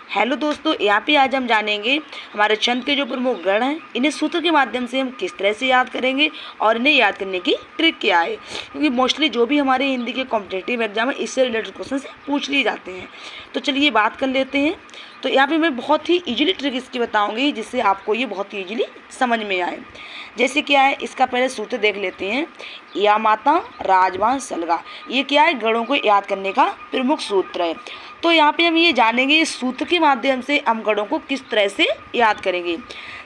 Hello दोस्तों, यहाँ पे आज हम जानेंगे हमारे छंद के जो प्रमुख गण हैं, इन्हें सूत्र के माध्यम से हम किस तरह से याद करेंगे और इन्हें याद करने की ट्रिक क्या है। क्योंकि मोस्टली जो भी हमारे हिंदी के कॉम्पिटिटिव एग्जाम है, इससे रिलेटेड क्वेश्चन पूछ लिए जाते हैं। तो चलिए बात कर लेते हैं। तो यहाँ पे मैं बहुत ही ईजिली ट्रिक इसकी बताऊँगी, जिससे आपको ये बहुत ही ईजिली समझ में आए। जैसे क्या है, इसका पहले सूत्र देख लेते हैं। या माता राजवान सलगा, ये क्या है, गणों को याद करने का प्रमुख सूत्र है। तो यहाँ पे हम ये जानेंगे इस सूत्र के माध्यम से हम गणों को किस तरह से याद करेंगे।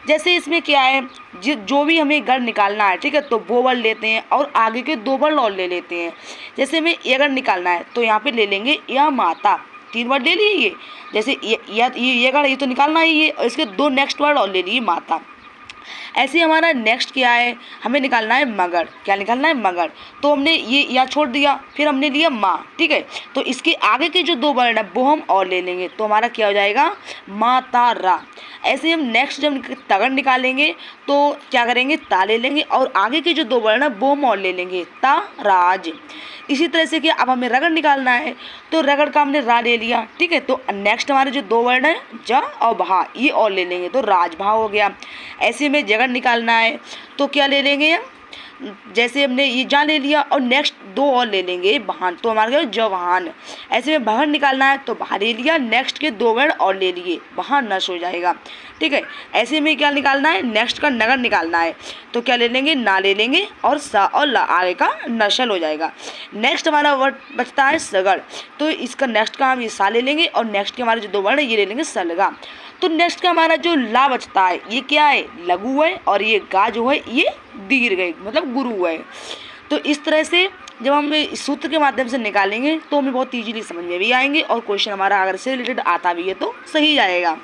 जैसे इसमें क्या है, जो भी हमें गण निकालना है, ठीक है, तो वो वर्ड लेते हैं और आगे के दो वर्ड और ले लेते हैं। जैसे हमें ये गण निकालना है तो यहाँ पे ले लेंगे या माता, 3 वर्ड ले लिए। जैसे ये गण ये तो निकालना ही है, और इसके 2 नेक्स्ट वर्ड और ले लिए माता। ऐसे हमारा नेक्स्ट क्या है, हमें निकालना है मगर। क्या निकालना है, मगर। तो हमने ये या छोड़ दिया, फिर हमने लिया माँ, ठीक है। तो इसके आगे के जो 2 वर्ण है वो हम और ले लेंगे, तो हमारा क्या हो जाएगा, माता रा। ऐसे हम नेक्स्ट जब तगड़ निकालेंगे तो क्या करेंगे, ता ले लेंगे और आगे के जो 2 वर्ण है वो हम और ले लेंगे, ता राज। इसी तरह से कि अब हमें रगड़ निकालना है, तो रगड़ का हमने रा ले लिया, ठीक है। तो नेक्स्ट हमारे जो 2 वर्ण है ज और भा, ये और ले लेंगे, तो राजभा हो गया। ऐसे में जगड़ निकालना है तो क्या ले लेंगे हम, जैसे हमने ये जा ले लिया और नेक्स्ट 2 और ले लेंगे बहान, तो हमारा क्या जवान। ऐसे में बहन निकालना है तो बहा ले लिया, नेक्स्ट के 2 वर्ण और ले लिए, बहान नश हो जाएगा, ठीक है। ऐसे में क्या निकालना है, नेक्स्ट का नगर निकालना है तो क्या ले लेंगे, ना ले लेंगे और सा और ला आगे का नशल हो जाएगा। नेक्स्ट हमारा वर्ड बचता है सगड़, तो इसका नेक्स्ट का हम ये सा ले लेंगे और नेक्स्ट के हमारे जो 2 वर्ण है ये ले लेंगे सलगा। तो नेक्स्ट का हमारा जो ला बचता है ये क्या है, लघु है, और ये गा जो है ये दीर्घ है, मतलब गुरु है। तो इस तरह से जब हम इस सूत्र के माध्यम से निकालेंगे तो हमें बहुत ईजीली समझ में भी आएंगे, और क्वेश्चन हमारा अगर से रिलेटेड आता भी है तो सही जाएगा।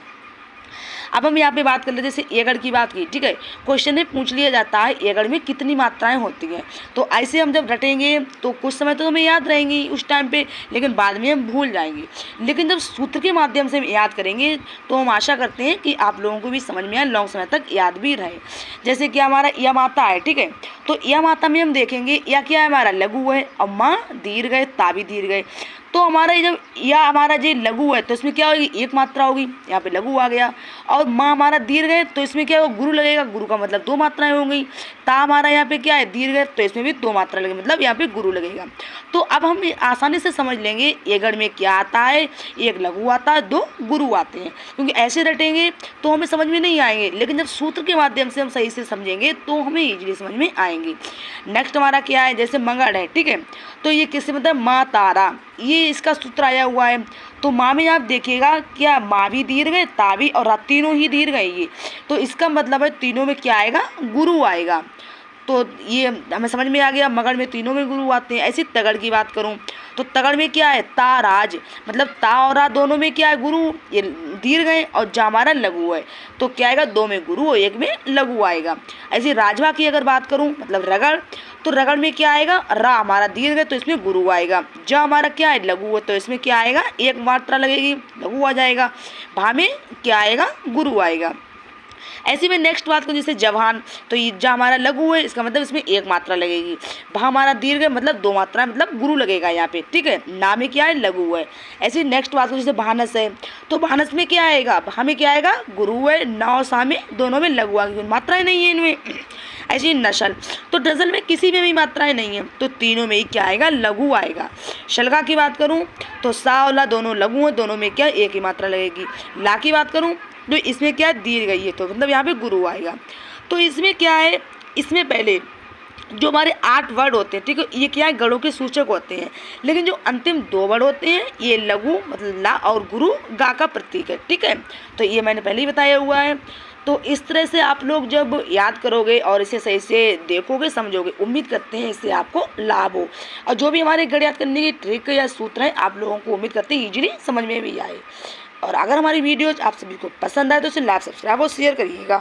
अब हम यहाँ पे बात कर लेते हैं, जैसे एगड़ की बात की, ठीक है। क्वेश्चन में पूछ लिया जाता है एगड़ में कितनी मात्राएं होती हैं। तो ऐसे हम जब रटेंगे तो कुछ समय तो हमें याद रहेंगी उस टाइम पे, लेकिन बाद में हम भूल जाएंगे। लेकिन जब सूत्र के माध्यम से हम याद करेंगे तो हम आशा करते हैं कि आप लोगों को भी समझ में आए, लॉन्ग समय तक याद भी रहे। जैसे कि हमारा या माता है, ठीक है। तो या माता में हम देखेंगे या क्या है, हमारा लघु है और माँ दीर्घ है, ता भी दीर्घ है। तो हमारा जब या हमारा जो लघु है तो इसमें क्या होगी, एक मात्रा होगी, यहाँ पे लघु आ गया। और माँ हमारा दीर्घ है तो इसमें क्या होगा, गुरु लगेगा, गुरु का मतलब 2 मात्राएं हो गई। ता हमारा यहाँ पे क्या है, दीर्घ है, तो इसमें भी 2 मात्रा लगेगी, मतलब यहाँ पे गुरु लगेगा। तो अब हम आसानी से समझ लेंगे ये गण में क्या आता है, एक लघु आता है, 2 गुरु आते हैं। क्योंकि ऐसे रटेंगे तो हमें समझ में नहीं आएंगे, लेकिन जब सूत्र के माध्यम से हम सही से समझेंगे तो हमें ईजिली समझ में आएंगे। नेक्स्ट हमारा क्या है, जैसे मगड़ है, ठीक है। तो ये किससे मतलब, माँ तारा, ये इसका सूत्र आया हुआ है। तो माँ में आप देखिएगा क्या, माँ भी दीर्घ है, ता भी और रा, तीनों ही दीर्घ है ये। तो इसका मतलब है तीनों में क्या आएगा, गुरु आएगा। तो ये हमें समझ में आ गया, मगड़ में तीनों में गुरु आते हैं। ऐसी तगड़ की बात करूं तो तगड़ में क्या है, ता राज, मतलब ता और रा दोनों में क्या है, गुरु, ये दीर्घ है, और जा हमारा लघु है, तो क्या आएगा, 2 में गुरु और 1 में लघु आएगा। ऐसे राजभा की अगर बात करूं, मतलब रगड़, तो रगड़ में क्या आएगा, रा हमारा दीर्घ है तो इसमें गुरु आएगा। जा हमारा क्या है, लघु है, तो इसमें क्या आएगा, 1 मात्रा लगेगी, लघु आ जाएगा। भा में क्या आएगा, गुरु आएगा। ऐसे में नेक्स्ट बात करूँ, जैसे जवान, तो ये जा हमारा लघु है, इसका मतलब इसमें 1 मात्रा लगेगी। भा हमारा दीर्घ है, मतलब 2 मात्रा, मतलब गुरु लगेगा यहाँ पे, ठीक है। ना में क्या है, लघु है। ऐसे नेक्स्ट बात करूँ, जैसे भानस है, तो भानस में क्या आएगा, भा में क्या आएगा, गुरु है, ना और सा में दोनों में लघु आएगी, मात्राएं नहीं है इनमें। ऐसी नशल, तो नशल में किसी में भी मात्राएं नहीं है, तो तीनों में ही क्या आएगा, लघु आएगा। शलगा की बात करूँ तो सा और ला दोनों लघु हैं, दोनों में क्या 1 ही मात्रा लगेगी। ला की बात करूँ तो इसमें क्या दीर्घ है, तो मतलब यहाँ पे गुरु आएगा। तो इसमें क्या है, इसमें पहले जो हमारे 8 वर्ड होते हैं, ठीक है, ये क्या है, गणों के सूचक होते हैं। लेकिन जो अंतिम 2 वर्ड होते हैं ये लघु, मतलब ला, और गुरु गा का प्रतीक है, ठीक है। तो ये मैंने पहले ही बताया हुआ है। तो इस तरह से आप लोग जब याद करोगे और इसे सही से देखोगे, समझोगे, उम्मीद करते हैं इससे आपको लाभ हो। और जो भी हमारे गण याद करने की ट्रिक या सूत्र है, आप लोगों को उम्मीद करते हैं ईजिली समझ में भी आए। और अगर हमारी वीडियोज आप सभी को पसंद आए तो इसे लाइक, सब्सक्राइब और शेयर करिएगा।